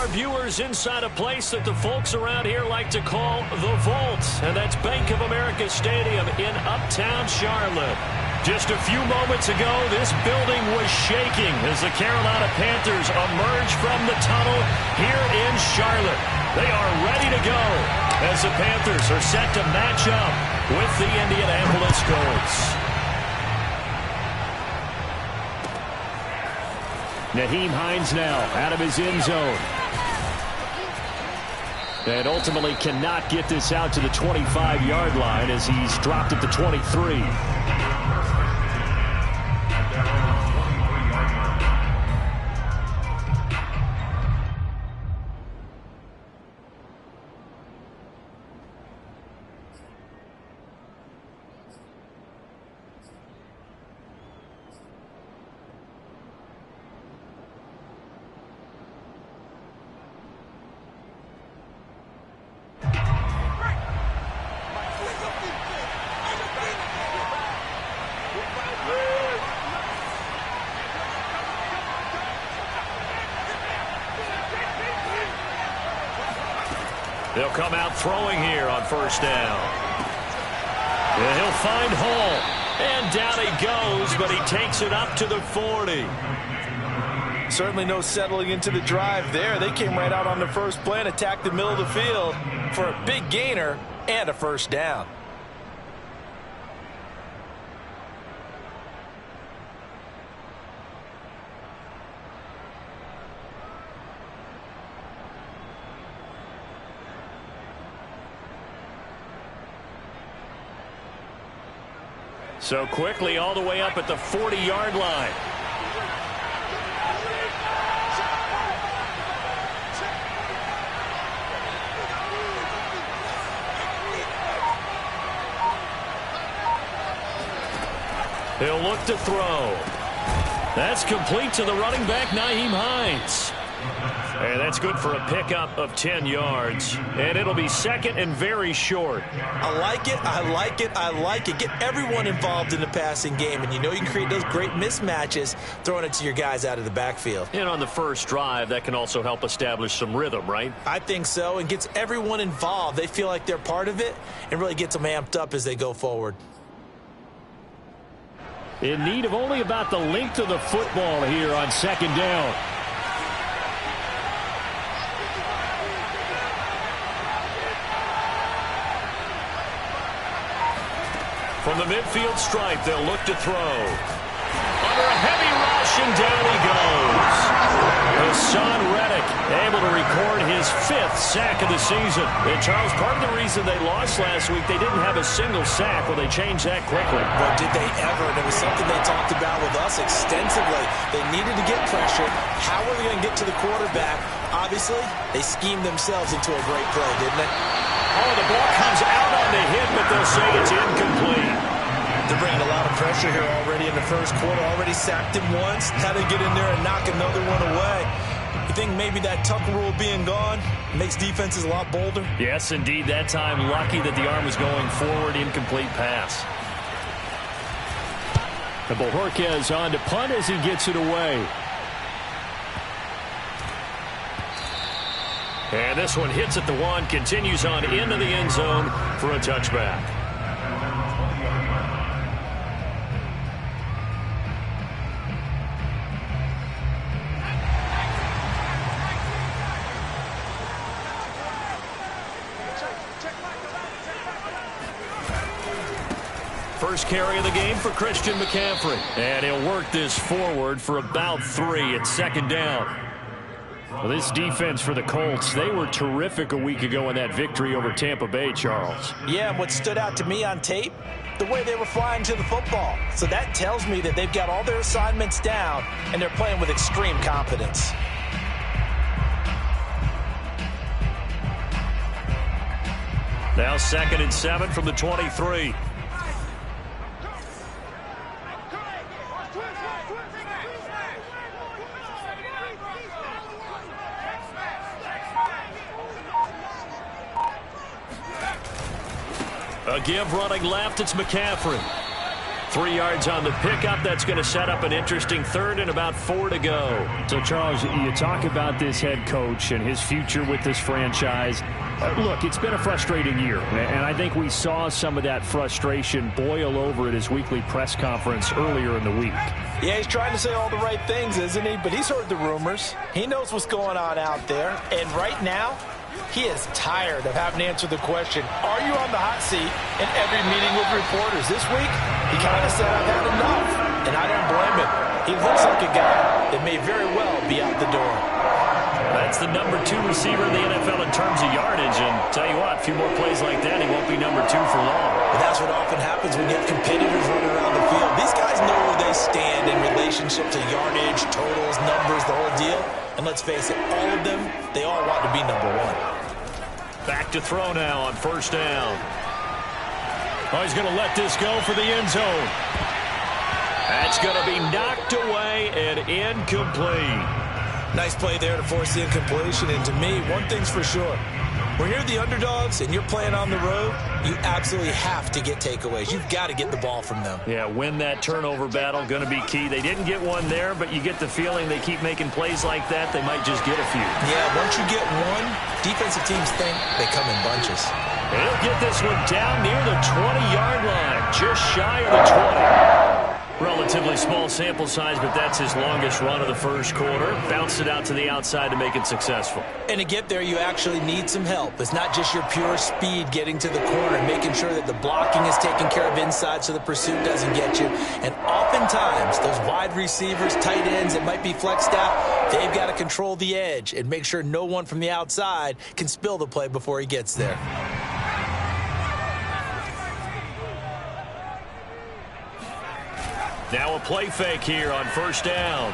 our viewers inside a place that the folks around here like to call the Vault, and that's Bank of America Stadium in Uptown Charlotte. Just a few moments ago, this building was shaking as the Carolina Panthers emerge from the tunnel here in Charlotte. They are ready to go as the Panthers are set to match up with the Indianapolis Colts. Nyheim Hines now out of his end zone. And ultimately cannot get this out to the 25-yard line as he's dropped at the 23. They'll come out throwing here on first down. And he'll find Hall. And down he goes, but he takes it up to the 40. Certainly no settling into the drive there. They came right out on the first play and attacked the middle of the field for a big gainer and a first down. So quickly all the way up at the 40-yard line. He'll look to throw. That's complete to the running back, Nyheim Hines. And that's good for a pickup of 10 yards. And it'll be second and very short. I like it, I like it, I like it. Get everyone involved in the passing game. And you know you can create those great mismatches throwing it to your guys out of the backfield. And on the first drive, that can also help establish some rhythm, right? I think so, and gets everyone involved. They feel like they're part of it and really gets them amped up as they go forward. In need of only about the length of the football here on second down. From the midfield stripe, they'll look to throw. Under a heavy rush, and down he goes. Hassan Reddick able to record his 5th sack of the season. And Charles, part of the reason they lost last week, they didn't have a single sack. Well, they changed that quickly. But did they ever? And it was something they talked about with us extensively. They needed to get pressure. How were they going to get to the quarterback? Obviously, they schemed themselves into a great play, didn't they? Oh, the ball comes out on the hit, but they'll say it's incomplete. They're bringing a lot of pressure here already in the first quarter. Already sacked him once. How to get in there and knock another one away. You think maybe that tuck rule being gone makes defenses a lot bolder? Yes, indeed. That time, lucky that the arm was going forward. Incomplete pass. And Bojorquez on to punt as he gets it away. And this one hits at the 1, continues on into the end zone for a touchback. First carry of the game for Christian McCaffrey. And he'll work this forward for about 3 at second down. Well, this defense for the Colts, they were terrific a week ago in that victory over Tampa Bay, Charles. Yeah, and what stood out to me on tape, the way they were flying to the football. So that tells me that they've got all their assignments down, and they're playing with extreme confidence. Now 2nd and 7 from the 23. A give running left, it's McCaffrey. 3 yards on the pickup. That's going to set up an interesting third and about 4 to go. So, Charles, you talk about this head coach and his future with this franchise. Look, it's been a frustrating year, and I think we saw some of that frustration boil over at his weekly press conference earlier in the week. Yeah, he's trying to say all the right things, isn't he? But he's heard the rumors. He knows what's going on out there. And right now, he is tired of having to answer the question, are you on the hot seat in every meeting with reporters? This week, he kind of said, I've had enough. And I don't blame him. He looks like a guy that may very well be out the door. That's the number 2 receiver in the NFL in terms of yardage. And tell you what, a few more plays like that, he won't be number 2 for long. But that's what often happens when you have competitors running around the field. These guys know where they stand in relationship to yardage, totals, numbers, the whole deal. And let's face it, all of them, they all want to be number 1. Back to throw now on first down. Oh, he's going to let this go for the end zone. That's going to be knocked away and incomplete. Nice play there to force the incompletion. And to me, one thing's for sure. When you're the underdogs and you're playing on the road, you absolutely have to get takeaways. You've got to get the ball from them. Yeah, win that turnover battle, going to be key. They didn't get one there, but you get the feeling they keep making plays like that, they might just get a few. Yeah, once you get one, defensive teams think they come in bunches. He'll get this one down near the 20-yard line, just shy of the 20. Relatively small sample size, but that's his longest run of the first quarter. Bounced it out to the outside to make it successful. And to get there, you actually need some help. It's not just your pure speed getting to the corner, making sure that the blocking is taken care of inside so the pursuit doesn't get you. And oftentimes, those wide receivers, tight ends that might be flexed out, they've got to control the edge and make sure no one from the outside can spill the play before he gets there. Now a play fake here on first down.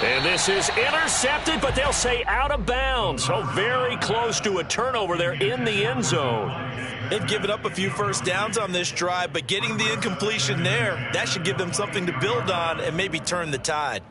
And this is intercepted, but they'll say out of bounds. So very close to a turnover there in the end zone. They've given up a few first downs on this drive, but getting the incompletion there, that should give them something to build on and maybe turn the tide.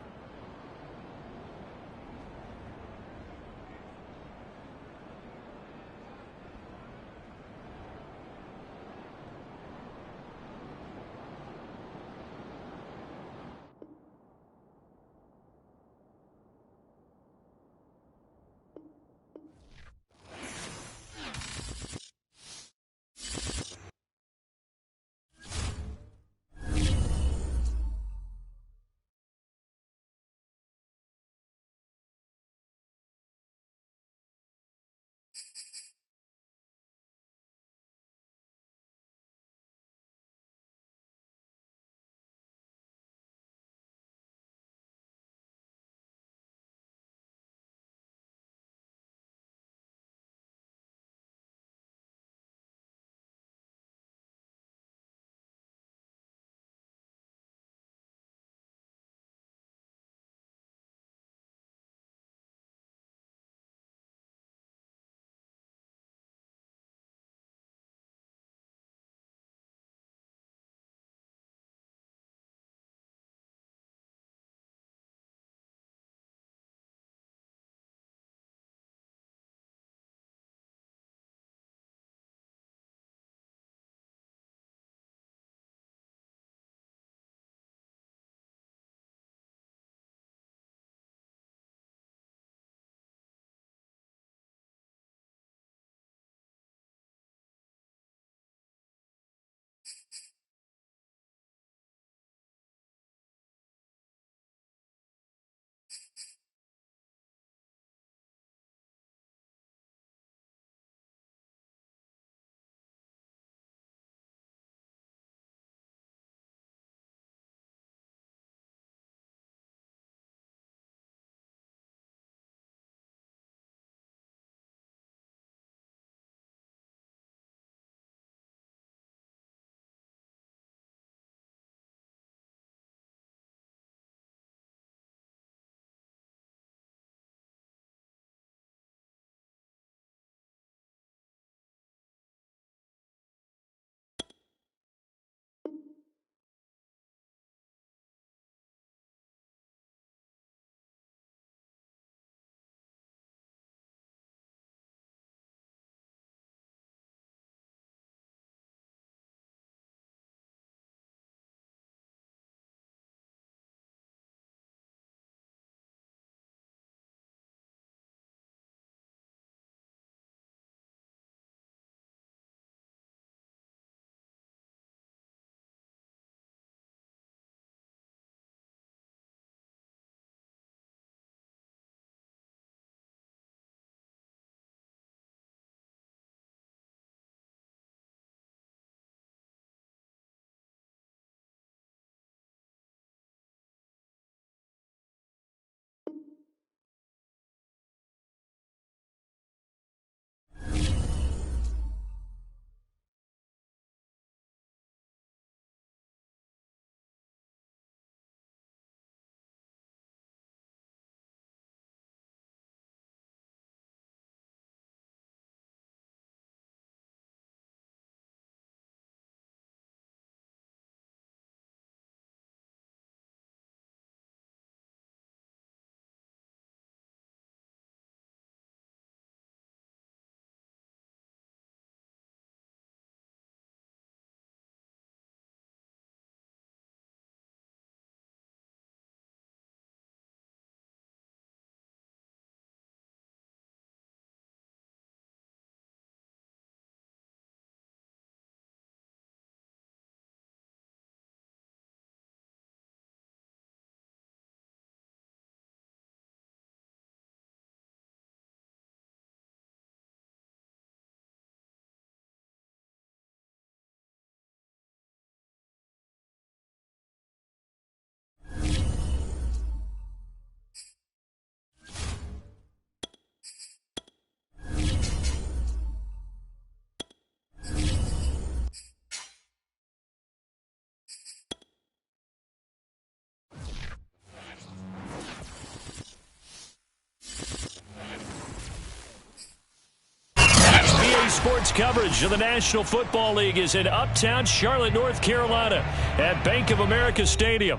sports coverage of the National Football League is in Uptown Charlotte, North Carolina at Bank of America Stadium.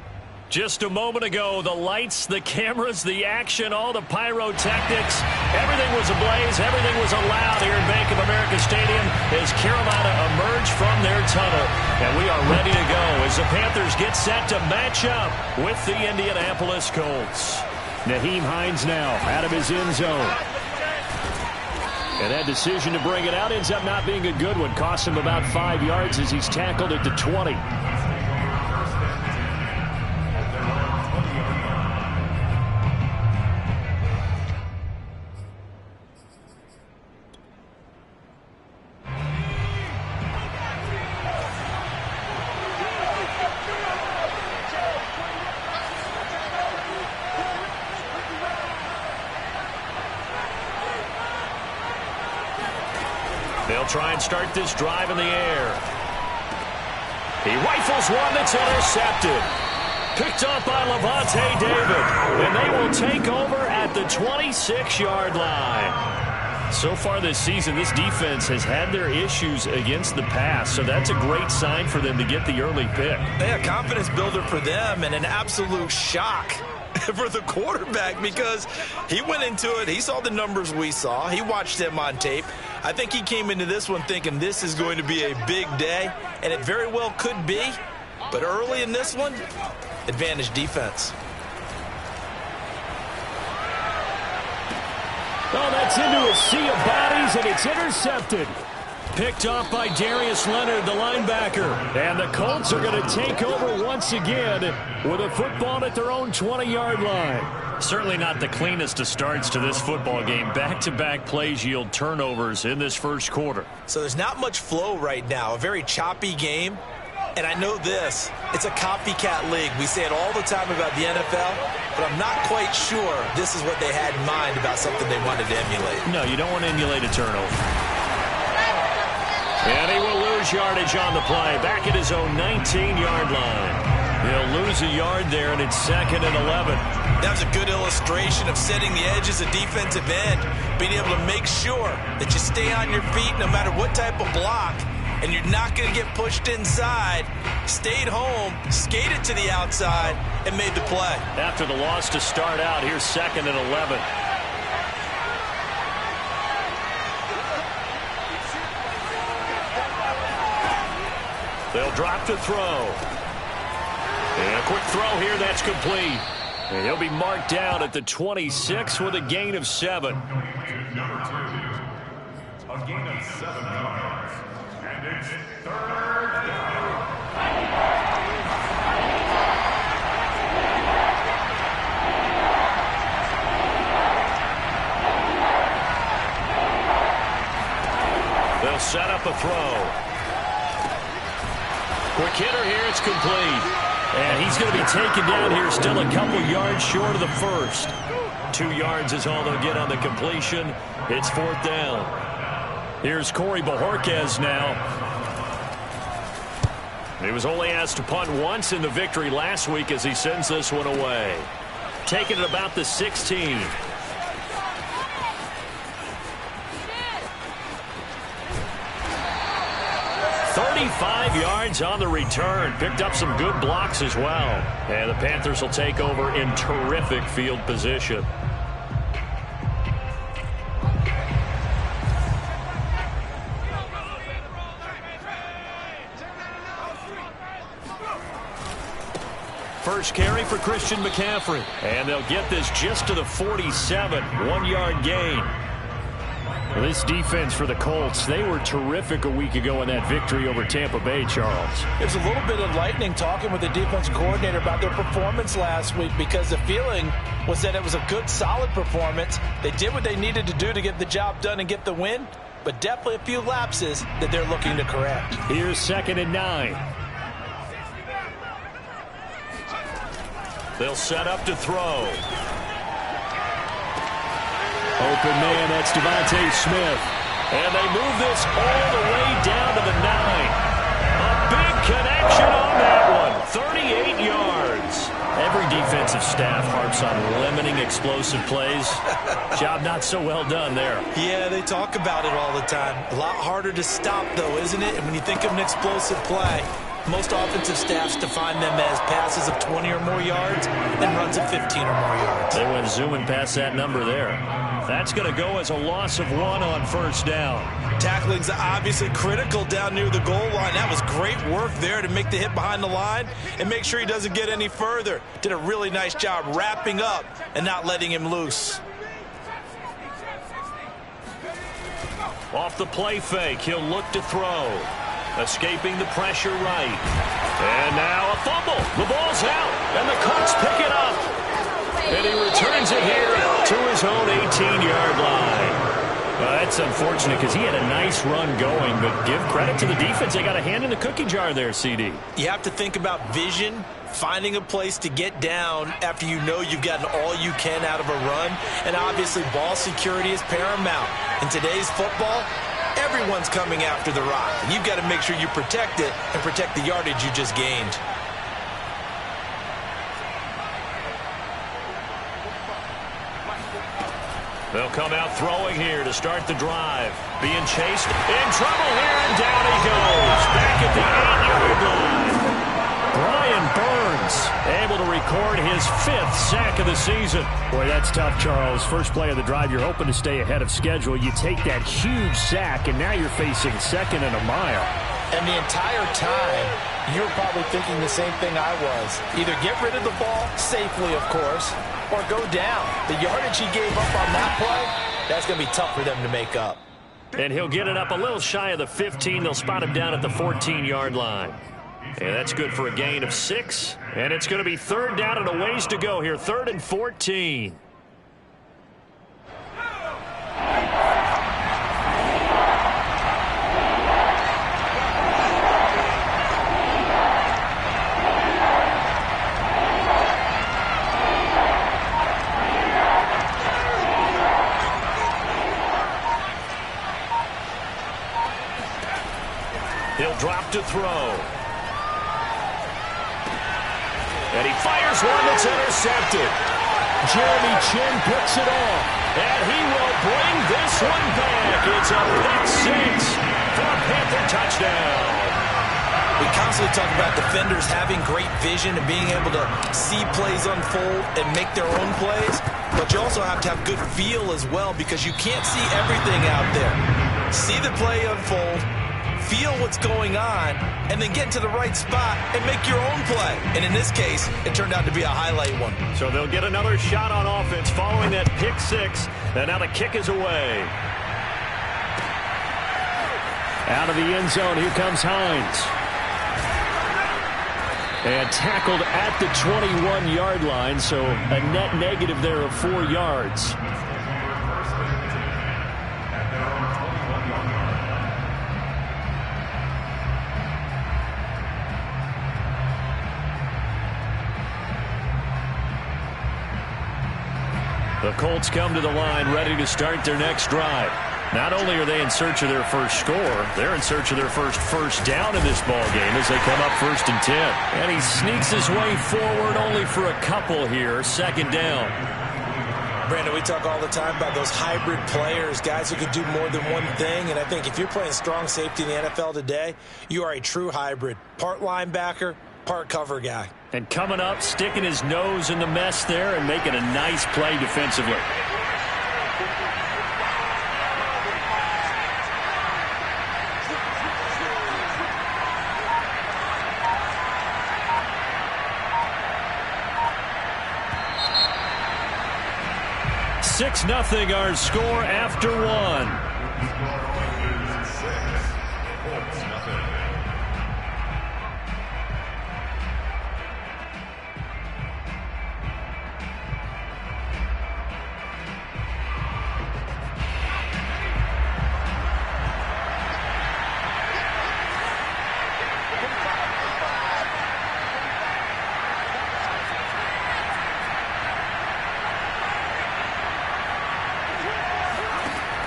Just a moment ago, the lights, the cameras, the action, all the pyrotechnics, everything was ablaze, everything was allowed here in Bank of America Stadium as Carolina emerged from their tunnel. And we are ready to go as the Panthers get set to match up with the Indianapolis Colts. Nyheim Hines now out of his end zone. And that decision to bring it out ends up not being a good one. Cost him about 5 yards as he's tackled at the 20. They'll try and start this drive in the air. He rifles one that's intercepted. Picked up by Levante David. And they will take over at the 26-yard line. So far this season, this defense has had their issues against the pass, so that's a great sign for them to get the early pick. Yeah, confidence builder for them and an absolute shock for the quarterback because he went into it. He saw the numbers we saw. He watched them on tape. I think he came into this one thinking this is going to be a big day, and it very well could be. But early in this one, advantage defense. Oh, that's into a sea of bodies, and it's intercepted. Picked off by Darius Leonard, the linebacker. And the Colts are going to take over once again with a football at their own 20-yard line. Certainly not the cleanest of starts to this football game. Back-to-back plays yield turnovers in this first quarter. So there's not much flow right now. A very choppy game. And I know this. It's a copycat league. We say it all the time about the NFL, but I'm not quite sure this is what they had in mind about something they wanted to emulate. No, you don't want to emulate a turnover. And he will lose yardage on the play. Back at his own 19-yard line. He'll lose a yard there, and it's 2nd and 11. That was a good illustration of setting the edge as a defensive end, being able to make sure that you stay on your feet no matter what type of block, and you're not going to get pushed inside. Stayed home, skated to the outside, and made the play. After the loss to start out, here's 2nd and 11. They'll drop to throw. And a quick throw here, that's complete. And he'll be marked down at the 26 with a gain of 7. A gain of 7 yards. And it's 3rd down. They'll set up a throw. Quick hitter here, it's complete. And he's going to be taken down here, still a couple yards short of the first. 2 yards is all they'll get on the completion. It's 4th down. Here's Corey Bojorquez now. He was only asked to punt once in the victory last week as he sends this one away. Taking it about the 16. Five yards on the return. Picked up some good blocks as well. And the Panthers will take over in terrific field position. First carry for Christian McCaffrey. And they'll get this just to the 47. 1-yard gain. This defense for the Colts, they were terrific a week ago in that victory over Tampa Bay, Charles. It was a little bit enlightening talking with the defense coordinator about their performance last week because the feeling was that it was a good, solid performance. They did what they needed to do to get the job done and get the win, but definitely a few lapses that they're looking to correct. Here's 2nd and 9. They'll set up to throw. Open man, that's Devontae Smith. And they move this all the way down to the 9. A big connection on that one. 38 yards. Every defensive staff harps on limiting explosive plays. Job not so well done there. Yeah, they talk about it all the time. A lot harder to stop, though, isn't it? And when you think of an explosive play, most offensive staffs define them as passes of 20 or more yards and runs of 15 or more yards. They went zooming past that number there. That's going to go as a loss of 1 on first down. Tackling's obviously critical down near the goal line. That was great work there to make the hit behind the line and make sure he doesn't get any further. Did a really nice job wrapping up and not letting him loose. Off the play fake, he'll look to throw. Escaping the pressure right. And now a fumble. The ball's out, and the Colts pick it up. And he returns it here to his own 18-yard line. That's unfortunate because he had a nice run going, but give credit to the defense. They got a hand in the cookie jar there, CD. You have to think about vision, finding a place to get down after you know you've gotten all you can out of a run. And obviously ball security is paramount. In today's football, everyone's coming after the rock. And you've got to make sure you protect it and protect the yardage you just gained. They'll come out throwing here to start the drive. Being chased, in trouble here, and down he goes. Back at the 8-yard line. Brian Burns able to record his 5th sack of the season. Boy, that's tough, Charles. First play of the drive, you're hoping to stay ahead of schedule. You take that huge sack, and now you're facing 2nd and a mile. And the entire time, you're probably thinking the same thing I was. Either get rid of the ball, safely of course, or go down. The yardage he gave up on that play, that's going to be tough for them to make up. And he'll get it up a little shy of the 15. They'll spot him down at the 14-yard line. And that's good for a gain of 6. And it's going to be 3rd down and a ways to go here. 3rd and 14. He'll drop to throw. And he fires one that's intercepted. Jeremy Chin picks it off. And he will bring this one back. It's a pick 6 for a Panther touchdown. We constantly talk about defenders having great vision and being able to see plays unfold and make their own plays. But you also have to have good feel as well because you can't see everything out there. See the play unfold, feel what's going on, and then get to the right spot and make your own play. And in this case, it turned out to be a highlight one. So they'll get another shot on offense following that pick 6. And now the kick is away. Out of the end zone, here comes Hines. And tackled at the 21-yard line, so a net negative there of 4 yards. The Colts come to the line ready to start their next drive. Not only are they in search of their first score, they're in search of their first down in this ball game as they come up 1st and 10. And he sneaks his way forward only for a couple here. 2nd down. Brandon, we talk all the time about those hybrid players, guys who can do more than one thing. And I think if you're playing strong safety in the NFL today, you are a true hybrid. Part linebacker, part cover guy. And coming up, sticking his nose in the mess there and making a nice play defensively. Six 0 our score after 1.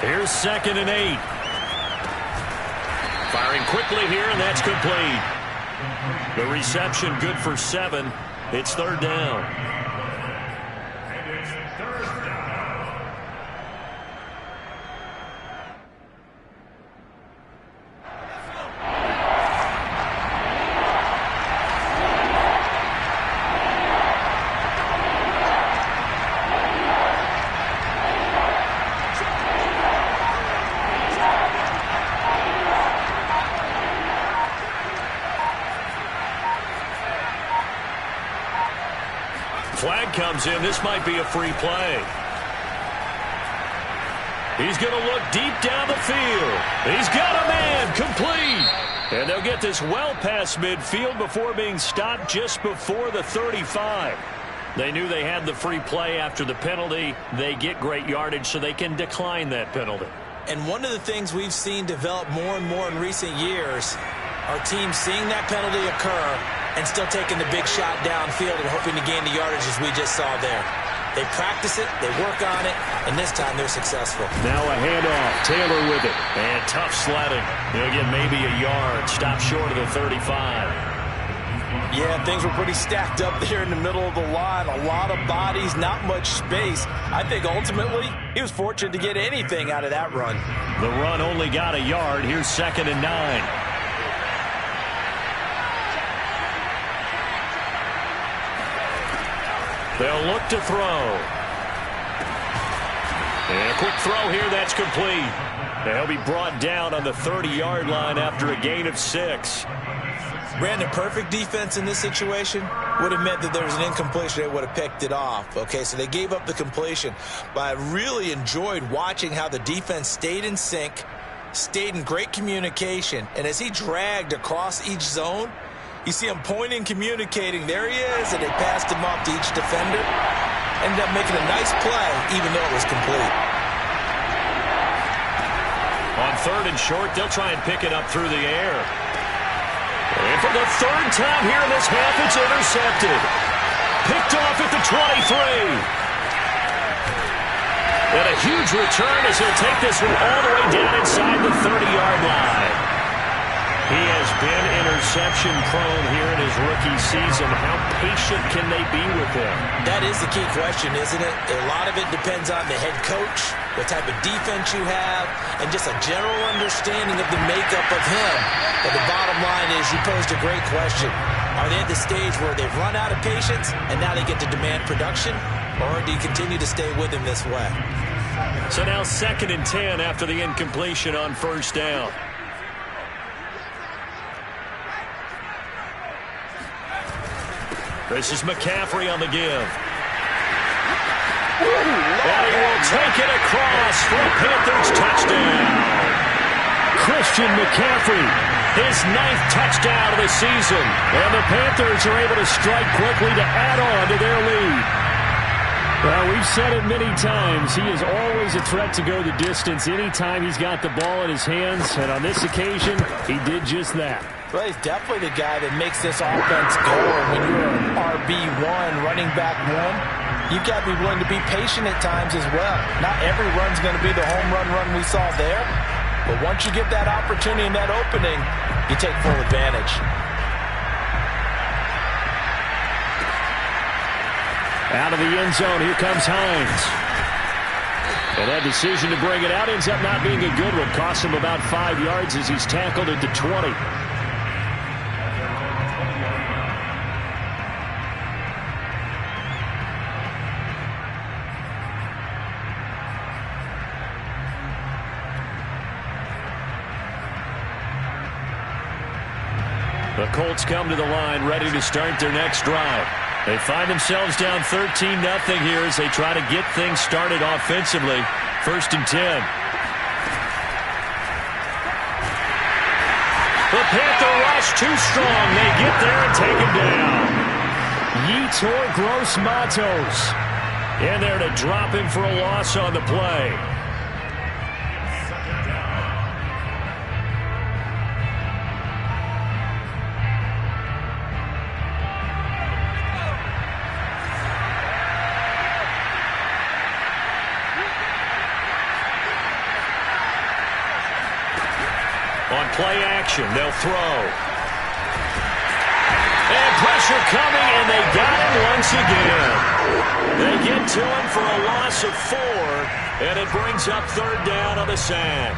Here's 2nd and 8. Firing quickly here, and that's complete. The reception good for 7. It's third down. And it's third down. Flag comes in. This might be a free play. He's going to look deep down the field. He's got a man. Complete. And they'll get this well past midfield before being stopped just before the 35. They knew they had the free play after the penalty. They get great yardage, so they can decline that penalty. And one of the things we've seen develop more and more in recent years are teams seeing that penalty occur and still taking the big shot downfield and hoping to gain the yardage as we just saw there. They practice it, they work on it, and this time they're successful. Now a handoff. Taylor with it. And tough sledding. He'll get maybe a yard. Stop short of the 35. Yeah, things were pretty stacked up there in the middle of the line. A lot of bodies, not much space. I think ultimately he was fortunate to get anything out of that run. The run only got a yard. Here's 2nd and 9. They'll look to throw. And a quick throw here, that's complete. They'll be brought down on the 30-yard line after a gain of 6. Brandon, perfect defense in this situation would have meant that there was an incompletion. They would have picked it off. Okay, so they gave up the completion. But I really enjoyed watching how the defense stayed in sync, stayed in great communication, and as he dragged across each zone, you see him pointing, communicating. There he is, and they passed him off to each defender. Ended up making a nice play, even though it was complete. On 3rd and short, they'll try and pick it up through the air. And for the 3rd time here in this half, it's intercepted. Picked off at the 23. And a huge return as he'll take this one all the way down inside the 30-yard line. He has been interception-prone here in his rookie season. How patient can they be with him? That is the key question, isn't it? A lot of it depends on the head coach, what type of defense you have, and just a general understanding of the makeup of him. But the bottom line is, you posed a great question. Are they at the stage where they've run out of patience, and now they get to demand production? Or do you continue to stay with him this way? So now 2nd and 10 after the incompletion on 1st down. This is McCaffrey on the give. And he will take it across for a Panthers touchdown. Christian McCaffrey, his 9th touchdown of the season. And the Panthers are able to strike quickly to add on to their lead. Well, we've said it many times. He is always a threat to go the distance anytime he's got the ball in his hands. And on this occasion, he did just that. Well, he's definitely the guy that makes this offense go. And when you're an RB1, running back 1, you've got to be willing to be patient at times as well. Not every run's going to be the home run we saw there. But once you get that opportunity and that opening, you take full advantage. Out of the end zone, here comes Hines. And that decision to bring it out ends up not being a good one. Costs him about 5 yards as he's tackled at the 20. The Colts come to the line ready to start their next drive. They find themselves down 13-0 here as they try to get things started offensively. 1st and 10. The Panther rush too strong. They get there and take him down. Yetur Gross-Matos in there to drop him for a loss on the play. On play action, they'll throw. And pressure coming, and they got him once again. They get to him for a loss of 4, and it brings up 3rd down on the sack.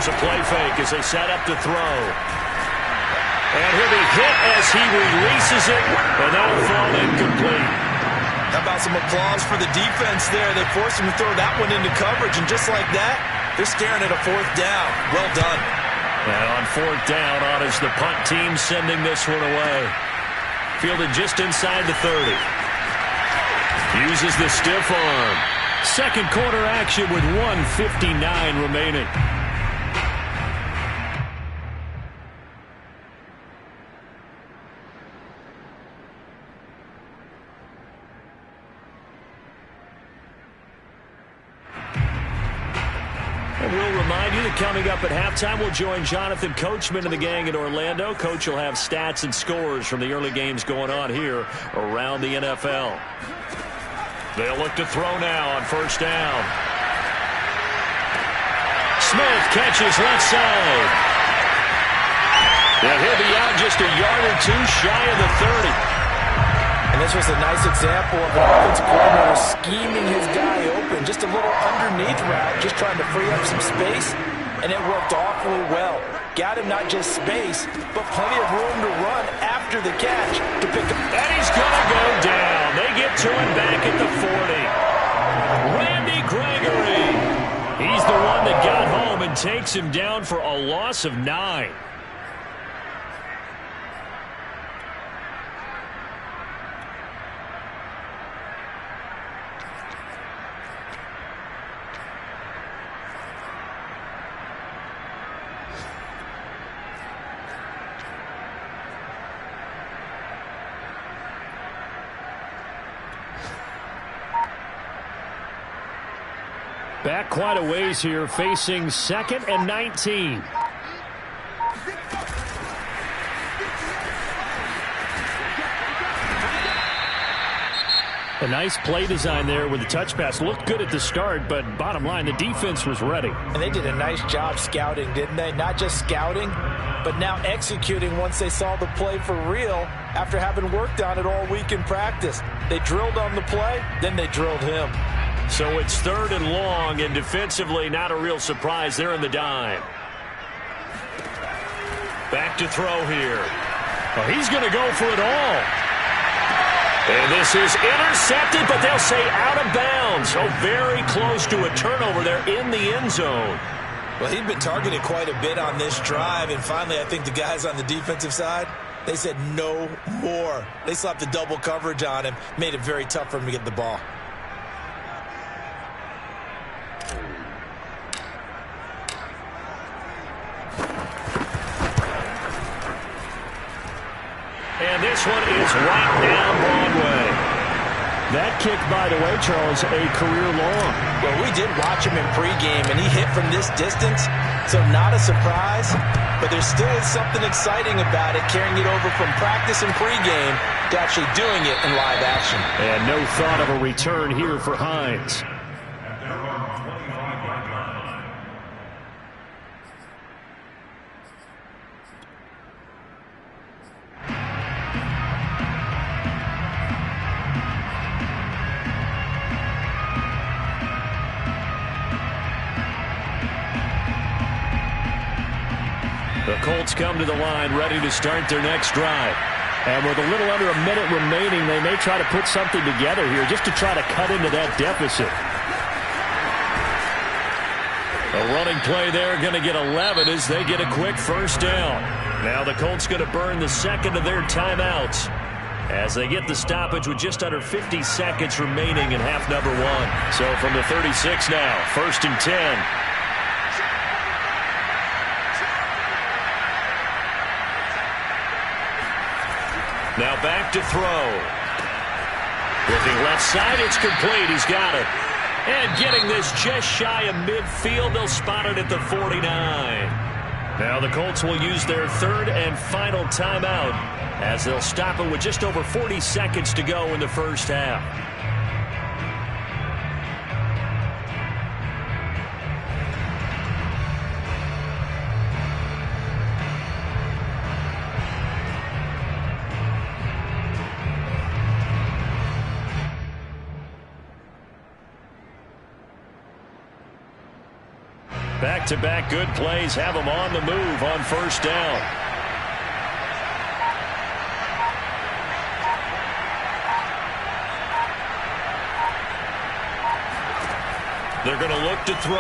A play fake as they set up to throw. And he'll be hit as he releases it, and that'll fall incomplete. How about some applause for the defense there? They forced him to throw that one into coverage, and just like that, they're staring at a 4th down. Well done. And on 4th down, on is the punt team sending this one away. Fielded just inside the 30. Uses the stiff arm. Second quarter action with 1:59 remaining. Coming up at halftime, we'll join Jonathan Coachman and the gang in Orlando. Coach will have stats and scores from the early games going on here around the NFL. They'll look to throw now on 1st down. Smith catches left side. And he'll be out just a yard or 2 shy of the 30. And this was a nice example of an offensive coordinator scheming his guy open. Just a little underneath route, just trying to free up some space. And it worked awfully well. Got him not just space, but plenty of room to run after the catch to pick up. And he's going to go down. They get to him back at the 40. Randy Gregory. He's the one that got home and takes him down for a loss of 9. Back quite a ways here, facing 2nd and 19. A nice play design there with the touch pass. Looked good at the start, but bottom line, the defense was ready. And they did a nice job scouting, didn't they? Not just scouting, but now executing once they saw the play for real after having worked on it all week in practice. They drilled on the play, then they drilled him. So it's 3rd and long, and defensively not a real surprise. They're in the dime. Back to throw here. Oh, he's going to go for it all. And this is intercepted, but they'll say out of bounds. So very close to a turnover there in the end zone. Well, he'd been targeted quite a bit on this drive, and finally I think the guys on the defensive side, they said no more. They slapped the double coverage on him, made it very tough for him to get the ball. And this one is right down Broadway. That kick, by the way, Charles, a career long. Well, we did watch him in pregame, and he hit from this distance, so not a surprise. But there still is something exciting about it, carrying it over from practice and pregame to actually doing it in live action. And no thought of a return here for Hines. The Colts come to the line ready to start their next drive. And with a little under a minute remaining, they may try to put something together here just to try to cut into that deficit. A running play there, going to get 11 as they get a quick 1st down. Now the Colts going to burn the 2nd of their timeouts as they get the stoppage with just under 50 seconds remaining in half number 1. So from the 36 now, 1st and 10. Now back to throw. Looking left side, it's complete. He's got it. And getting this just shy of midfield, they'll spot it at the 49. Now the Colts will use their third and final timeout as they'll stop it with just over 40 seconds to go in the first half. Back-to-back good plays have them on the move on first down. They're going to look to throw.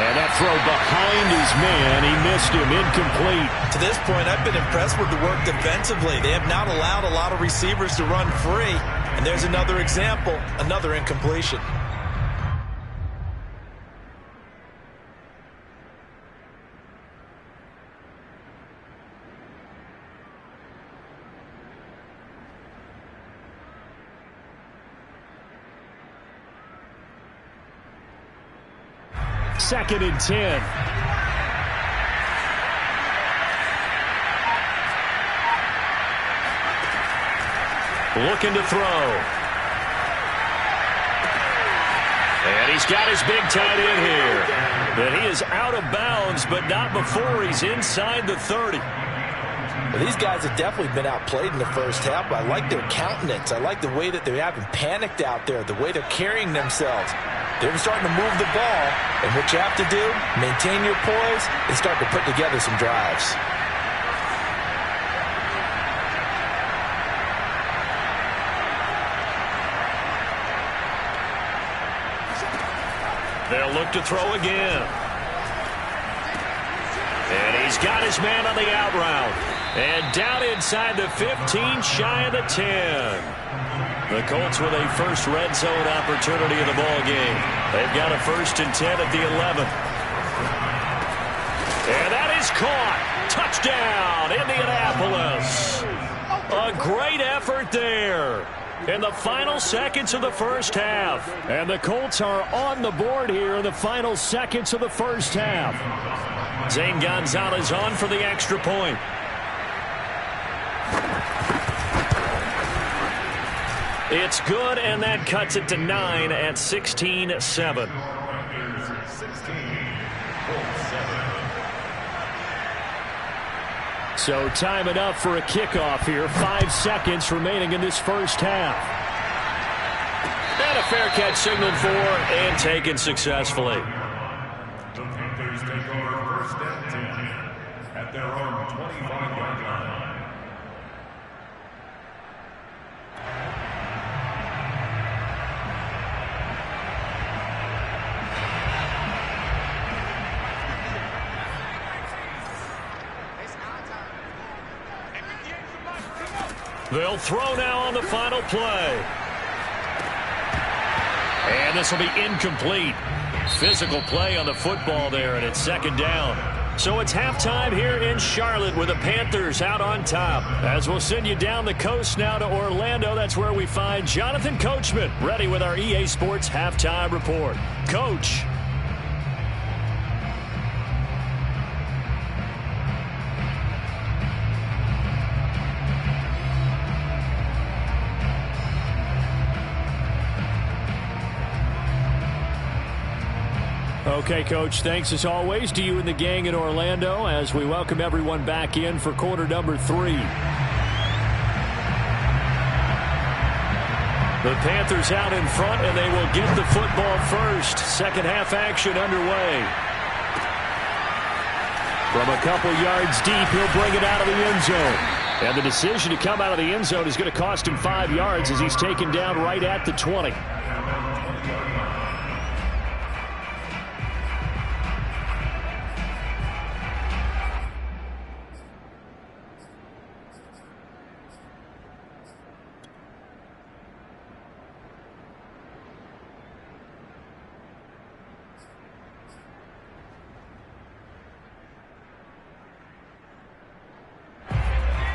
And that throw behind his man. He missed him. Incomplete. To this point, I've been impressed with the work defensively. They have not allowed a lot of receivers to run free. And there's another example, another incompletion. Second and 10. Looking to throw. And he's got his big tight end here. But he is out of bounds, but not before he's inside the 30. Well, these guys have definitely been outplayed in the first half, but I like their countenance. I like the way that they haven't panicked out there, the way they're carrying themselves. They're starting to move the ball, and what you have to do, maintain your poise and start to put together some drives. They'll look to throw again. And he's got his man on the out route. And down inside the 15, shy of the 10. The Colts with a first red zone opportunity in the ball game. They've got a 1st and 10 at the 11th. And that is caught. Touchdown, Indianapolis. A great effort there in the final seconds of the first half. And the Colts are on the board here in the final seconds of the first half. Zane Gonzalez on for the extra point. It's good, and that cuts it to 9 at 16-7. So time enough for a kickoff here. 5 seconds remaining in this first half. And a fair catch signaled for and taken successfully. The Panthers take over 1st and 10 at their own 25-yard line. They'll throw now on the final play. And this will be incomplete. Physical play on the football there, and it's 2nd down. So it's halftime here in Charlotte with the Panthers out on top. As we'll send you down the coast now to Orlando, that's where we find Jonathan Coachman ready with our EA Sports Halftime Report. Coach. Okay, Coach, thanks as always to you and the gang in Orlando as we welcome everyone back in for quarter number 3. The Panthers out in front, and they will get the football first. Second half action underway. From a couple yards deep, he'll bring it out of the end zone. And the decision to come out of the end zone is going to cost him 5 yards as he's taken down right at the 20.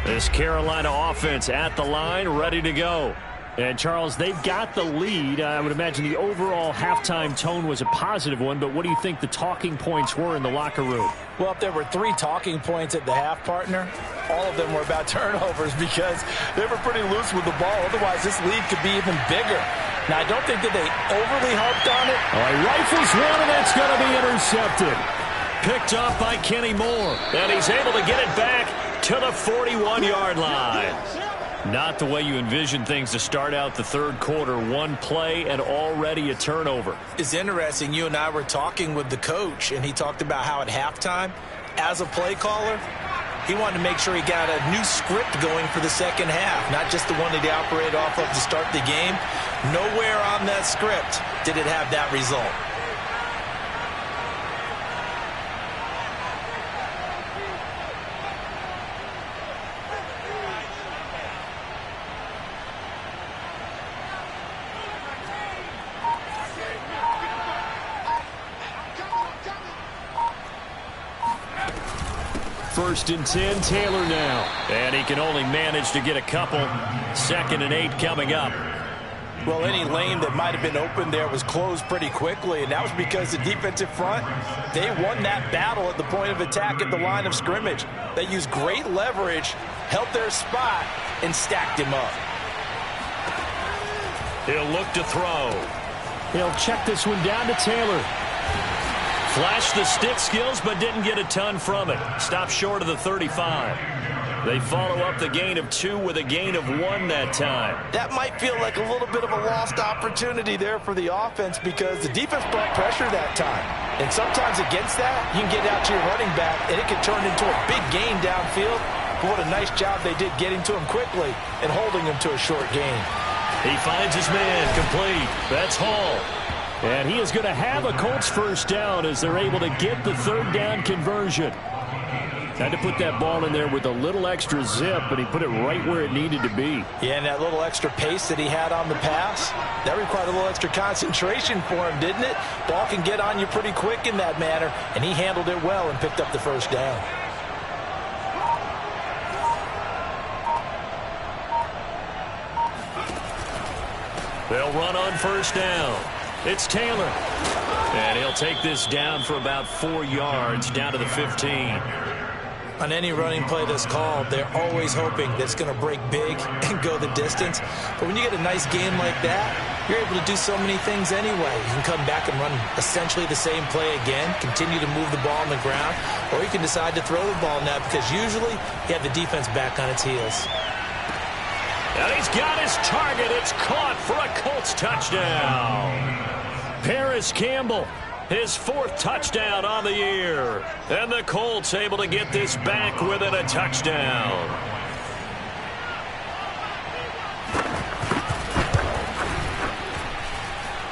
This Carolina offense at the line, ready to go. And, Charles, they've got the lead. I would imagine the overall halftime tone was a positive one, but what do you think the talking points were in the locker room? Well, if there were 3 talking points at the half, partner, all of them were about turnovers because they were pretty loose with the ball. Otherwise, this lead could be even bigger. Now, I don't think that they overly harped on it. Oh, he rifles one, and that's going to be intercepted. Picked off by Kenny Moore, and he's able to get it back to the 41-yard line. Not the way you envision things to start out the third quarter. One play and already a turnover. It's interesting. You and I were talking with the coach, and he talked about how at halftime, as a play caller, he wanted to make sure he got a new script going for the second half, not just the one that he operated off of to start the game. Nowhere on that script did it have that result. First and 10, Taylor now. And he can only manage to get a couple. 2nd and 8 coming up. Well, any lane that might have been open there was closed pretty quickly, and that was because the defensive front, they won that battle at the point of attack at the line of scrimmage. They used great leverage, held their spot, and stacked him up. He'll look to throw. He'll check this one down to Taylor. Flashed the stick skills, but didn't get a ton from it. Stopped short of the 35. They follow up the gain of 2 with a gain of 1 that time. That might feel like a little bit of a lost opportunity there for the offense because the defense brought pressure that time. And sometimes against that, you can get out to your running back, and it can turn into a big gain downfield. But what a nice job they did getting to him quickly and holding him to a short gain. He finds his man complete. That's Hall. And he is going to have a Colts first down as they're able to get the 3rd down conversion. Had to put that ball in there with a little extra zip, but he put it right where it needed to be. Yeah, and that little extra pace that he had on the pass, that required a little extra concentration for him, didn't it? Ball can get on you pretty quick in that manner, and he handled it well and picked up the first down. They'll run on first down. It's Taylor. And he'll take this down for about 4 yards, down to the 15. On any running play that's called, they're always hoping that it's going to break big and go the distance. But when you get a nice game like that, you're able to do so many things anyway. You can come back and run essentially the same play again, continue to move the ball on the ground, or you can decide to throw the ball now because usually you have the defense back on its heels. And he's got his target. It's caught for a Colts touchdown. Paris Campbell, his 4th touchdown on the year. And the Colts able to get this back within a touchdown.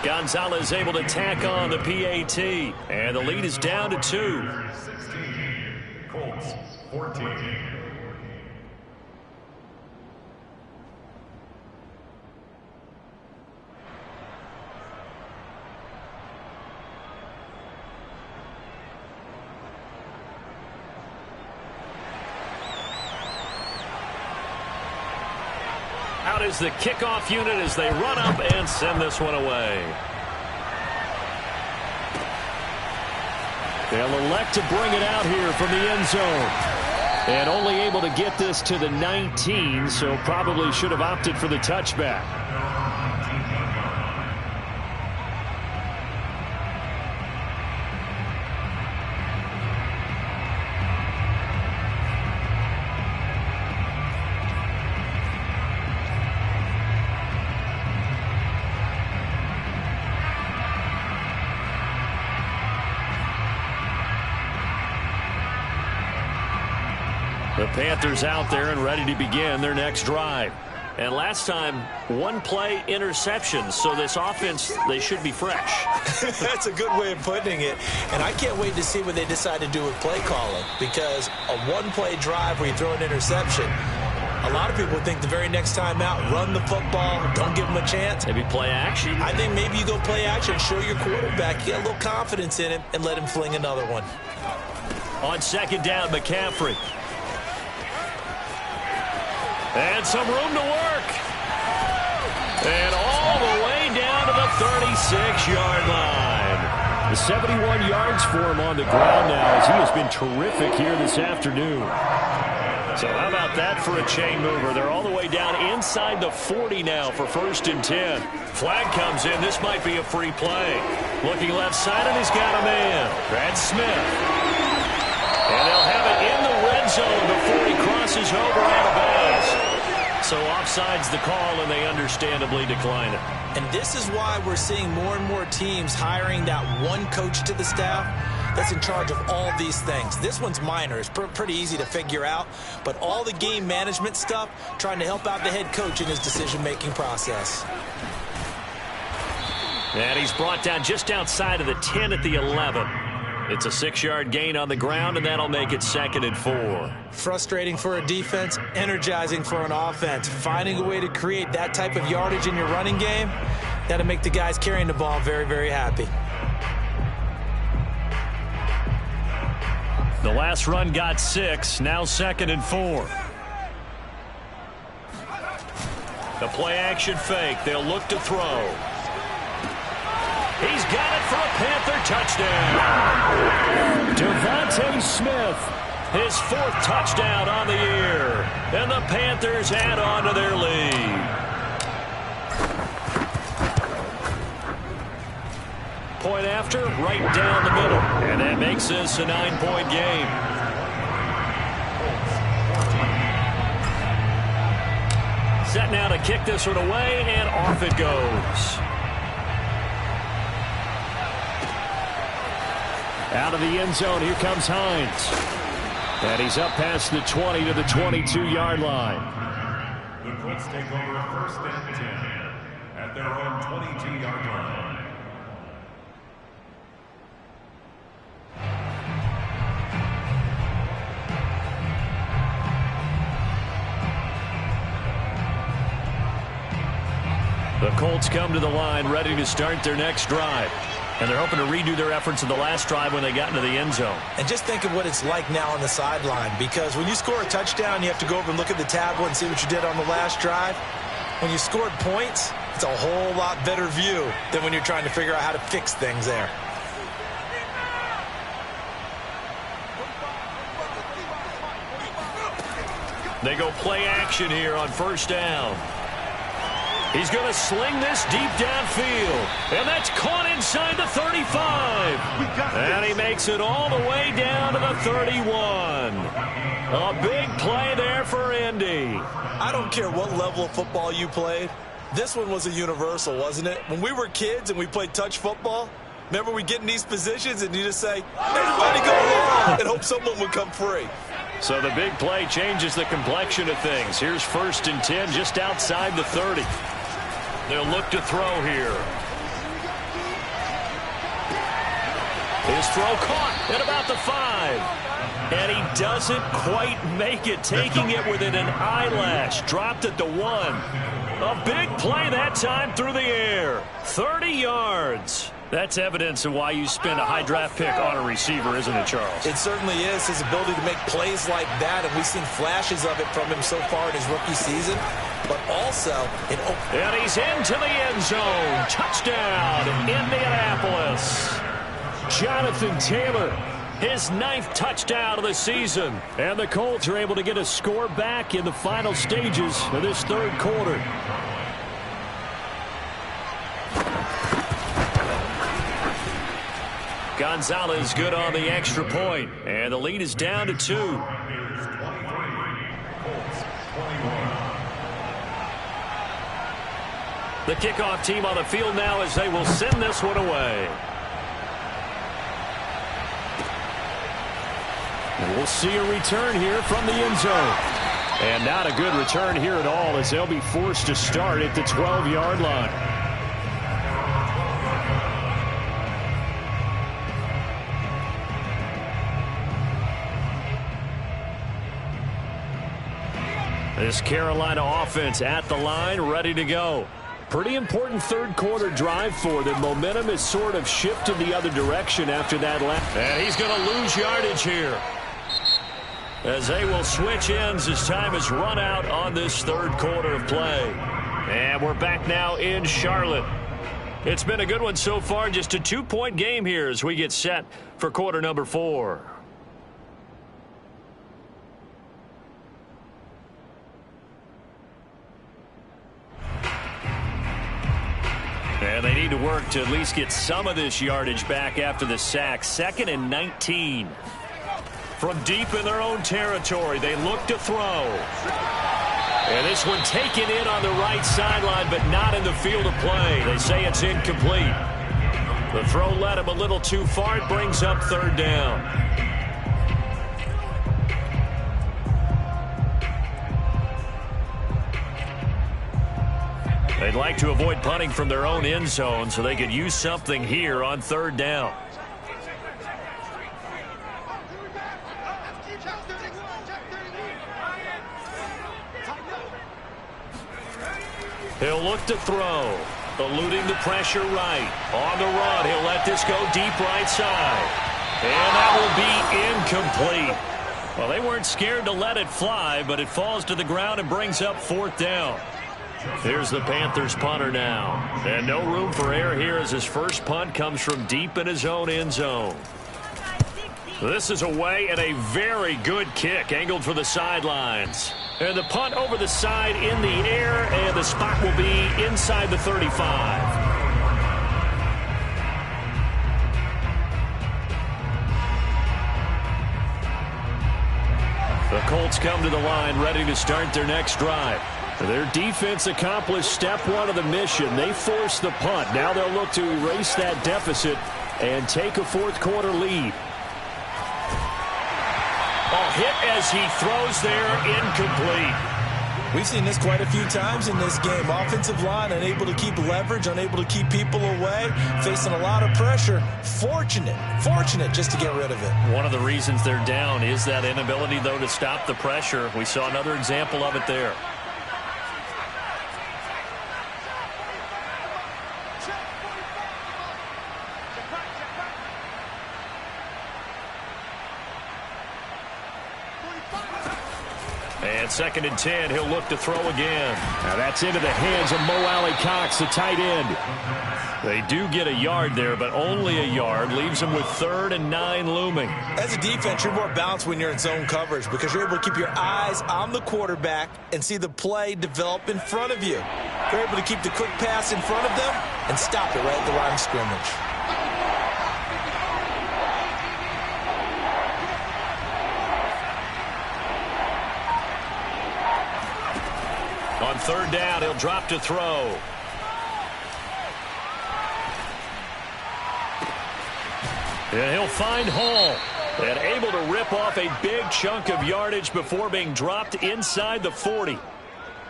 Gonzalez able to tack on the PAT. And the lead is down to 2. 16, Colts 14. Out is the kickoff unit as they run up and send this one away. They'll elect to bring it out here from the end zone. And only able to get this to the 19, so probably should have opted for the touchback. The Panthers out there and ready to begin their next drive. And last time, 1 play interception. So this offense, they should be fresh. That's a good way of putting it. And I can't wait to see what they decide to do with play calling. Because a 1-play drive where you throw an interception, a lot of people think the very next time out, run the football, don't give them a chance. Maybe play action. I think maybe you go play action, show your quarterback, you get a little confidence in him, and let him fling another one. On 2nd down, McCaffrey. And some room to work. And all the way down to the 36-yard line. The 71 yards for him on the ground now as he has been terrific here this afternoon. So how about that for a chain mover? They're all the way down inside the 40 now for 1st and 10. Flag comes in. This might be a free play. Looking left side, and he's got a man. Brad Smith. And they'll have it in the red zone before he crosses over out of bounds. So offside's the call, and they understandably decline it. And this is why we're seeing more and more teams hiring that one coach to the staff that's in charge of all these things. This one's minor. It's pretty easy to figure out. But all the game management stuff, trying to help out the head coach in his decision-making process. And he's brought down just outside of the 10 at the 11. It's a 6-yard gain on the ground, and that'll make it 2nd and 4. Frustrating for a defense, energizing for an offense. Finding a way to create that type of yardage in your running game, that'll make the guys carrying the ball very, very happy. The last run got 6, now 2nd and 4. The play action fake. They'll look to throw. He's got it for a Panther touchdown. Devontae Smith, his 4th touchdown on the year. And the Panthers add on to their lead. Point after, right down the middle. And that makes this a 9-point game. Set now to kick this one away, and off it goes. Out of the end zone, here comes Hines. And he's up past the 20 to the 22-yard line. The Colts take over 1st and 10 at their own 22-yard line. The Colts come to the line ready to start their next drive. And they're hoping to redo their efforts of the last drive when they got into the end zone. And just think of what it's like now on the sideline, because when you score a touchdown, you have to go over and look at the tablet and see what you did on the last drive. When you scored points, it's a whole lot better view than when you're trying to figure out how to fix things there. They go play action here on 1st down. He's going to sling this deep downfield. And that's caught inside the 35. And he makes it all the way down to the 31. A big play there for Indy. I don't care what level of football you played. This one was a universal, wasn't it? When we were kids and we played touch football, remember we get in these positions and you just say, everybody go long, and hope someone would come free. So the big play changes the complexion of things. Here's 1st and 10 just outside the 30. They'll look to throw here. His throw caught at about the 5. And he doesn't quite make it, taking it within an eyelash. Dropped at the 1. A big play that time through the air. 30 yards. That's evidence of why you spend a high draft pick on a receiver, isn't it, Charles? It certainly is. His ability to make plays like that, and we've seen flashes of it from him so far in his rookie season. But also, and he's into the end zone. Touchdown, Indianapolis. Jonathan Taylor, his 9th touchdown of the season. And the Colts are able to get a score back in the final stages of this 3rd quarter. Gonzalez good on the extra point, and the lead is down to 2. The kickoff team on the field now as they will send this one away. And we'll see a return here from the end zone. And not a good return here at all as they'll be forced to start at the 12-yard line. This Carolina offense at the line, ready to go. Pretty important 3rd quarter drive for them. Momentum has sort of shifted the other direction after that last. And he's going to lose yardage here, as they will switch ends as time has run out on this 3rd quarter of play. And we're back now in Charlotte. It's been a good one so far. Just a 2-point game here as we get set for quarter number 4. And they need to work to at least get some of this yardage back after the sack. 2nd and 19. From deep in their own territory, they look to throw. And this one taken in on the right sideline, but not in the field of play. They say it's incomplete. The throw led him a little too far. It brings up 3rd down. They'd like to avoid punting from their own end zone so they could use something here on 3rd down. He'll look to throw, eluding the pressure right. On the run, he'll let this go deep right side. And that will be incomplete. Well, they weren't scared to let it fly, but it falls to the ground and brings up 4th down. Here's the Panthers punter now. And no room for error here as his first punt comes from deep in his own end zone. This is away and a very good kick angled for the sidelines. And the punt over the side in the air, and the spot will be inside the 35. The Colts come to the line ready to start their next drive. Their defense accomplished step 1 of the mission. They forced the punt. Now they'll look to erase that deficit and take a 4th quarter lead. Hit as he throws there, incomplete. We've seen this quite a few times in this game. Offensive line unable to keep leverage, unable to keep people away, facing a lot of pressure. Fortunate just to get rid of it. One of the reasons they're down is that inability, though, to stop the pressure. We saw another example of it there. And 2nd and 10, he'll look to throw again. Now that's into the hands of Mo Alley-Cox, the tight end. They do get a yard there, but only a yard. Leaves them with 3rd and 9 looming. As a defense, you're more balanced when you're in zone coverage because you're able to keep your eyes on the quarterback and see the play develop in front of you. You're able to keep the quick pass in front of them and stop it right at the line of scrimmage. On 3rd down, he'll drop to throw. And he'll find Hall. And able to rip off a big chunk of yardage before being dropped inside the 40.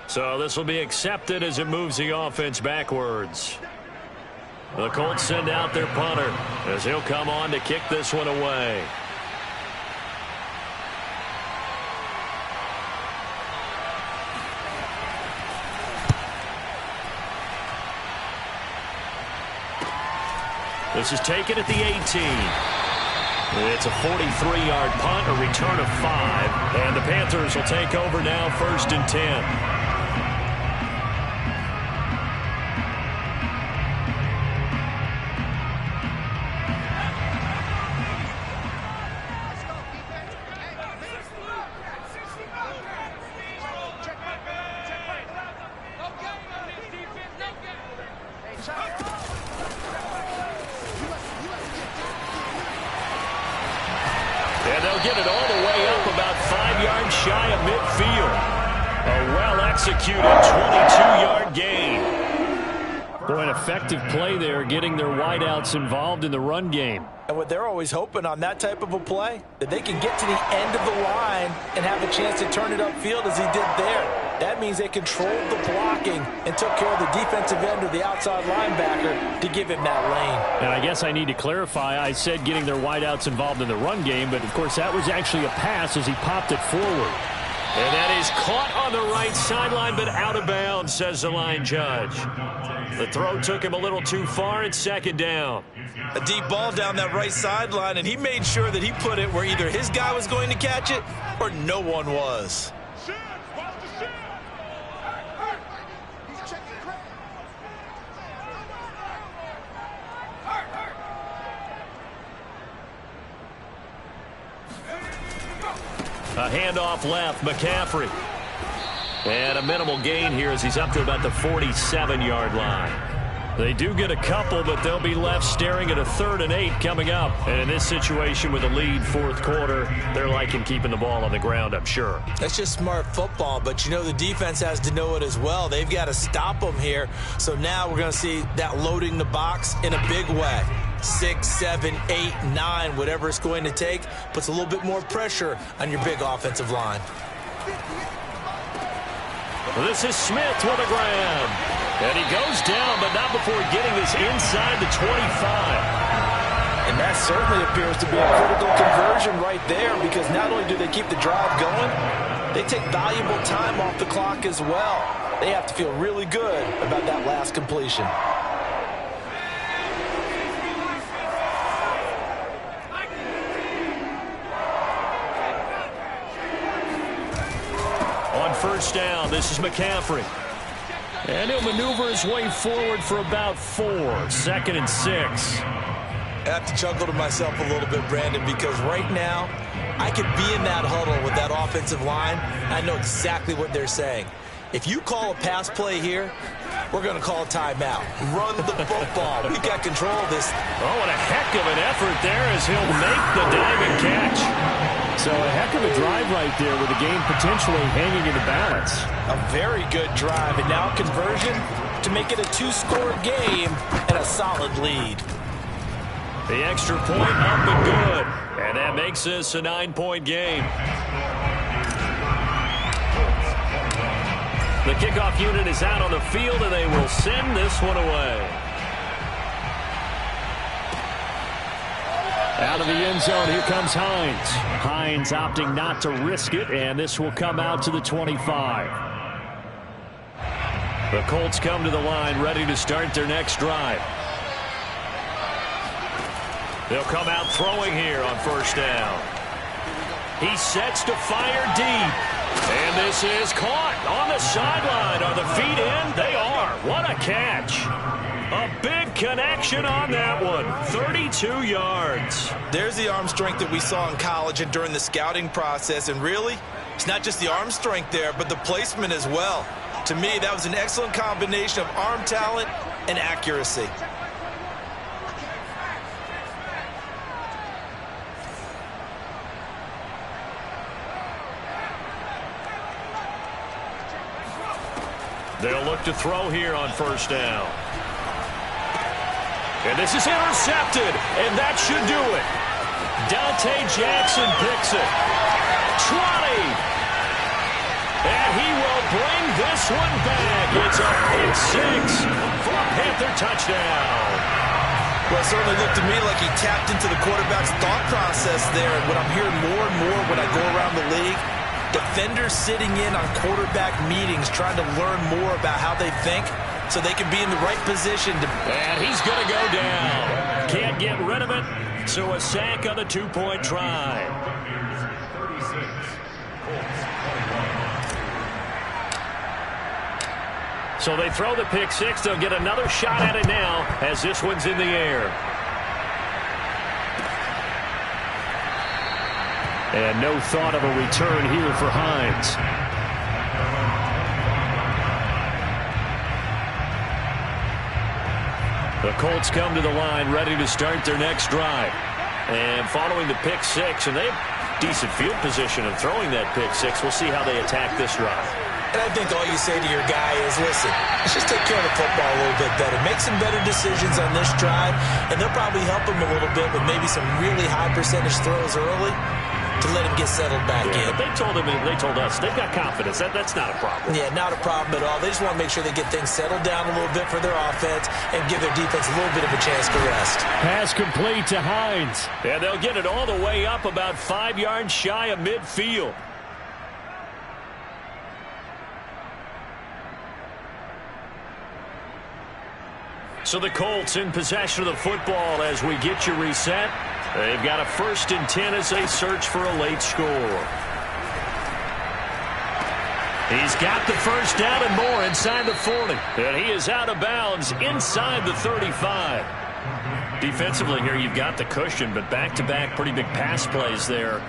So this will be accepted as it moves the offense backwards. The Colts send out their punter as he'll come on to kick this one away. This is taken at the 18. It's a 43-yard punt, a return of 5. And the Panthers will take over now, 1st and 10. And they'll get it all the way up about 5 yards shy of midfield. A well-executed 22-yard gain. Boy, an effective play there, getting their wideouts involved in the run game. And what they're always hoping on that type of a play, that they can get to the end of the line and have a chance to turn it upfield as he did there. That means they controlled the blocking and took care of the defensive end or the outside linebacker to give him that lane. And I guess I need to clarify, I said getting their wideouts involved in the run game, but of course that was actually a pass as he popped it forward. And that is caught on the right sideline, but out of bounds, says the line judge. The throw took him a little too far. It's 2nd down. A deep ball down that right sideline, and he made sure that he put it where either his guy was going to catch it or no one was. A handoff left, McCaffrey. And a minimal gain here as he's up to about the 47-yard line. They do get a couple, but they'll be left staring at a 3rd and 8 coming up. And in this situation with a lead fourth quarter, they're liking keeping the ball on the ground, I'm sure. That's just smart football, but you know the defense has to know it as well. They've got to stop them here. So now we're going to see that loading the box in a big way. 6, 7, 8, 9, whatever it's going to take, puts a little bit more pressure on your big offensive line. This is Smith with a grab. And he goes down, but not before getting this inside the 25. And that certainly appears to be a critical conversion right there, because not only do they keep the drive going, they take valuable time off the clock as well. They have to feel really good about that last completion. On first down, this is McCaffrey. And he'll maneuver his way forward for about 4. 2nd and 6. I have to chuckle to myself a little bit, Brandon, because right now I could be in that huddle with that offensive line. I know exactly what they're saying. If you call a pass play here, we're going to call a timeout. Run the football. We got control of this. Oh, and a heck of an effort there as he'll make the diving catch. So a heck of a drive right there with the game potentially hanging in the balance. A very good drive, and now conversion to make it a 2-score game and a solid lead. The extra point up and good, and that makes this a 9-point game. The kickoff unit is out on the field, and they will send this one away. Out of the end zone, here comes Hines. Hines opting not to risk it, and this will come out to the 25. The Colts come to the line ready to start their next drive. They'll come out throwing here on first down. He sets to fire deep. And this is caught on the sideline. Are the feet in? They are. What a catch. A big connection on that one. 32 yards. There's the arm strength that we saw in college and during the scouting process. And really, it's not just the arm strength there, but the placement as well. To me, that was an excellent combination of arm talent and accuracy. They'll look to throw here on first down. And this is intercepted, and that should do it. Dante Jackson picks it. 20. And he will bring this one back. It's a pick 6 for a Panther touchdown. Well, it certainly looked to me like he tapped into the quarterback's thought process there. And what I'm hearing more and more when I go around the league, defenders sitting in on quarterback meetings trying to learn more about how they think so they can be in the right position. And he's going to go down. Can't get rid of it, so a sack on the 2-point try. So they throw the pick 6. They'll get another shot at it now as this one's in the air. And no thought of a return here for Hines. The Colts come to the line ready to start their next drive. And following the pick 6, and they have decent field position of throwing that pick 6. We'll see how they attack this drive. And I think all you say to your guy is, listen, let's just take care of the football a little bit better. Make some better decisions on this drive, and they'll probably help him a little bit with maybe some really high percentage throws early to let him get settled back in. But they told us they've got confidence. That's not a problem. Yeah, not a problem at all. They just want to make sure they get things settled down a little bit for their offense and give their defense a little bit of a chance to rest. Pass complete to Hines. And they'll get it all the way up about 5 yards shy of midfield. So the Colts in possession of the football as we get you reset. They've got a 1st and 10 as they search for a late score. He's got the first down and more inside the 40. And he is out of bounds inside the 35. Defensively here, you've got the cushion, but back-to-back pretty big pass plays there.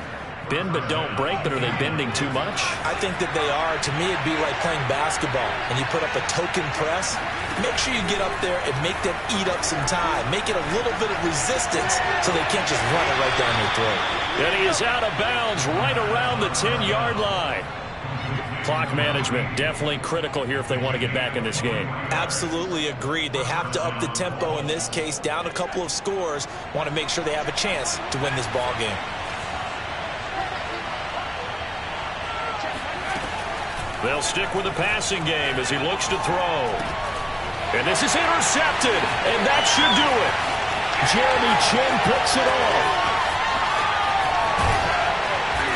bend but don't break, but are they bending too much? I think that they are. To me, it'd be like playing basketball, and you put up a token press. Make sure you get up there and make them eat up some time. Make it a little bit of resistance so they can't just run it right down your throat. And he is out of bounds right around the 10-yard line. Clock management definitely critical here if they want to get back in this game. Absolutely agreed. They have to up the tempo in this case, down a couple of scores. Want to make sure they have a chance to win this ball game. They'll stick with the passing game as he looks to throw. And this is intercepted, and that should do it. Jeremy Chin picks it off.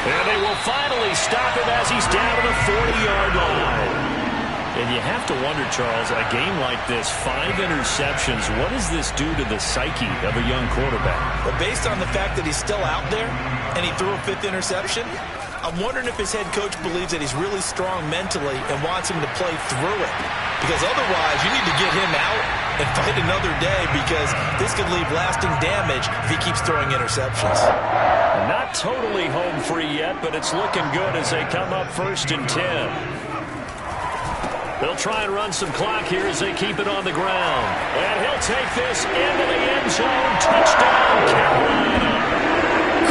And they will finally stop him as he's down to the 40-yard line. And you have to wonder, Charles, a game like this, 5 interceptions, what does this do to the psyche of a young quarterback? Well, based on the fact that he's still out there and he threw a 5th interception, I'm wondering if his head coach believes that he's really strong mentally and wants him to play through it. Because otherwise, you need to get him out and fight another day, because this could leave lasting damage if he keeps throwing interceptions. Not totally home free yet, but it's looking good as they come up 1st and 10. They'll try and run some clock here as they keep it on the ground. And he'll take this into the end zone. Touchdown, Carolina.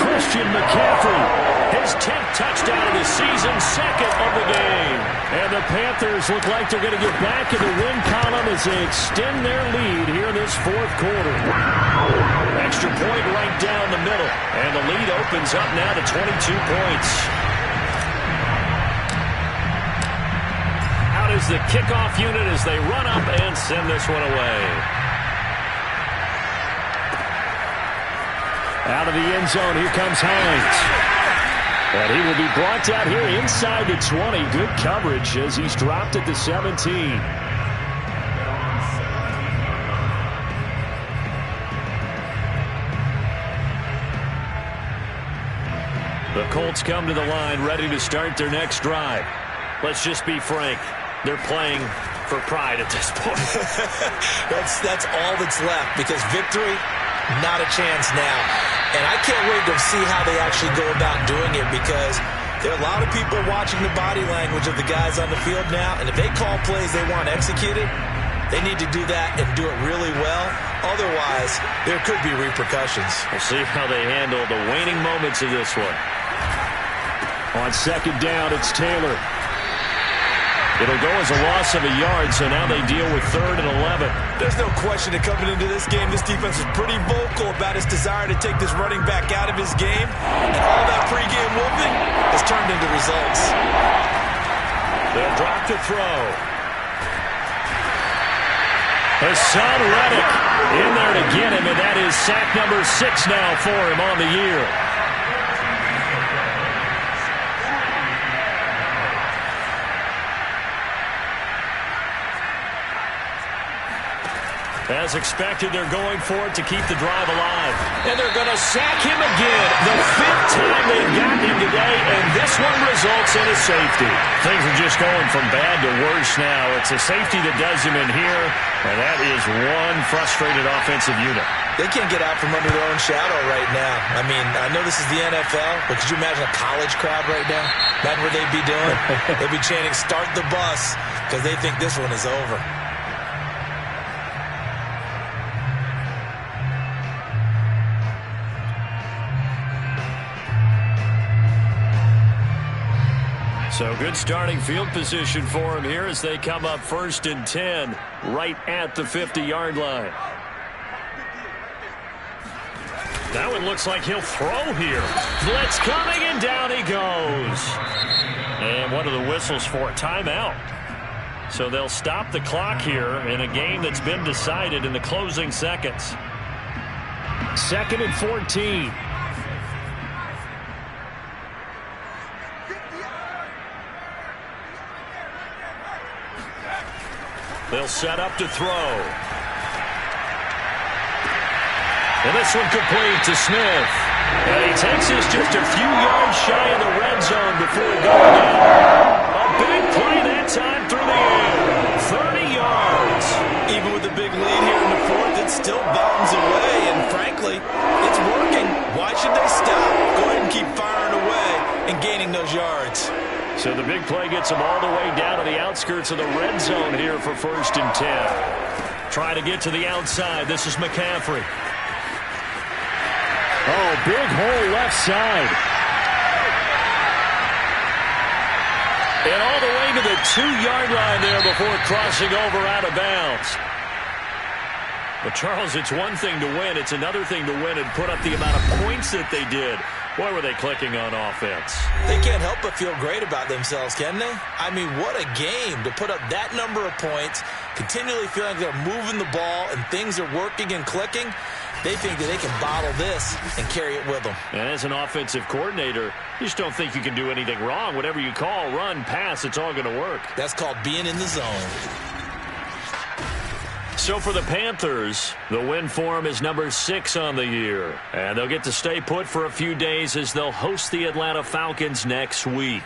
Christian McCaffrey. His 10th touchdown of the season, 2nd of the game. And the Panthers look like they're going to get back in the win column as they extend their lead here in this 4th quarter. Extra point right down the middle. And the lead opens up now to 22 points. Out is the kickoff unit as they run up and send this one away. Out of the end zone, here comes Hines. And he will be brought down here inside the 20. Good coverage as he's dropped at the 17. The Colts come to the line ready to start their next drive. Let's just be frank. They're playing for pride at this point. That's all that's left, because victory, not a chance now. And I can't wait to see how they actually go about doing it, because there are a lot of people watching the body language of the guys on the field now, and if they call plays they want executed, they need to do that and do it really well. Otherwise, there could be repercussions. We'll see how they handle the waning moments of this one. On 2nd down, it's Taylor. It'll go as a loss of a yard, so now they deal with 3rd and 11. There's no question that coming into this game, this defense is pretty vocal about its desire to take this running back out of his game. And all that pregame whooping has turned into results. They'll drop to throw. Hassan Reddick in there to get him, and that is sack number 6 now for him on the year. As expected, they're going for it to keep the drive alive. And they're going to sack him again. The 5th time they've gotten him today, and this one results in a safety. Things are just going from bad to worse now. It's a safety that does him in here, and that is one frustrated offensive unit. They can't get out from under their own shadow right now. I mean, I know this is the NFL, but could you imagine a college crowd right now? Imagine what they'd be doing. They'd be chanting, "Start the bus," because they think this one is over. So good starting field position for him here as they come up 1st and 10 right at the 50-yard line. Now it looks like he'll throw here. Blitz coming, and down he goes. And what are the whistles for? Timeout. So they'll stop the clock here in a game that's been decided in the closing seconds. 2nd and 14. They'll set up to throw. And this one complete to Smith. And he takes this just a few yards shy of the red zone before going down. A big play that time through the air. 30 yards. Even with the big lead here in the 4th, it still bombs away. And frankly, it's working. Why should they stop? Go ahead and keep firing away. and gaining those yards. So the big play gets them all the way down to the outskirts of the red zone here for 1st and 10. Try to get to the outside. This is McCaffrey. Oh, big hole left side. And all the way to the 2-yard line there before crossing over out of bounds. But, Charles, it's one thing to win. It's another thing to win and put up the amount of points that they did. Boy, were they clicking on offense. They can't help but feel great about themselves, can they? I mean, what a game to put up that number of points, continually feeling like they're moving the ball and things are working and clicking. They think that they can bottle this and carry it with them. And as an offensive coordinator, you just don't think you can do anything wrong. Whatever you call, run, pass, it's all going to work. That's called being in the zone. So for the Panthers, the win for them is number 6 on the year. And they'll get to stay put for a few days as they'll host the Atlanta Falcons next week.